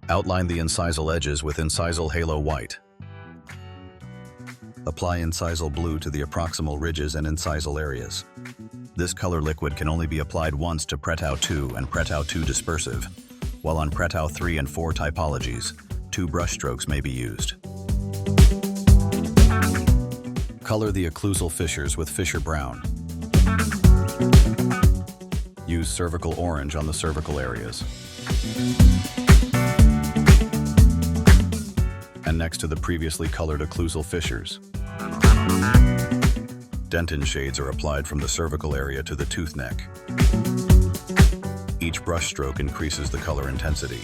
Outline the incisal edges with incisal halo white. Apply incisal blue to the approximal ridges and incisal areas. This color liquid can only be applied once to Prettau 2 and Prettau 2 dispersive, while on Prettau 3 and 4 typologies, 2 brush strokes may be used. Color the occlusal fissures with Fisher Brown. Use cervical orange on the cervical areas. And next to the previously colored occlusal fissures. Dentin shades are applied from the cervical area to the tooth neck. Each brush stroke increases the color intensity.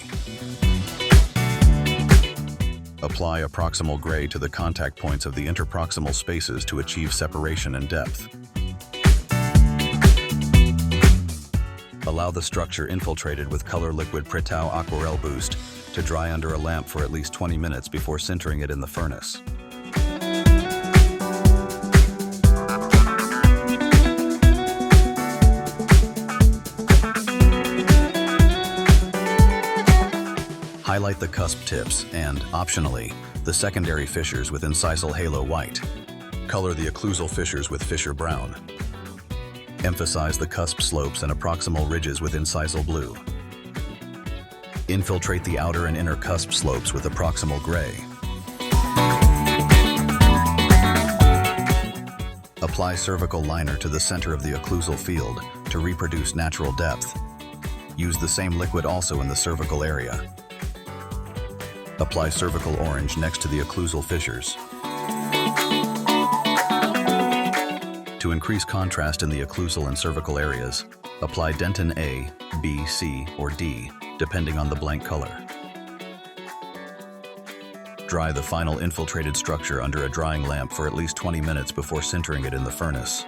Apply a proximal gray to the contact points of the interproximal spaces to achieve separation and depth. Allow the structure infiltrated with color liquid Prettau Aquarell Boost to dry under a lamp for at least 20 minutes before sintering it in the furnace. Highlight the cusp tips and, optionally, the secondary fissures with incisal halo white. Color the occlusal fissures with Fisher Brown. Emphasize the cusp slopes and approximal ridges with incisal blue. Infiltrate the outer and inner cusp slopes with the proximal gray. Apply cervical liner to the center of the occlusal field to reproduce natural depth. Use the same liquid also in the cervical area. Apply cervical orange next to the occlusal fissures. To increase contrast in the occlusal and cervical areas, apply dentin A, B, C, or D, depending on the blank color. Dry the final infiltrated structure under a drying lamp for at least 20 minutes before sintering it in the furnace.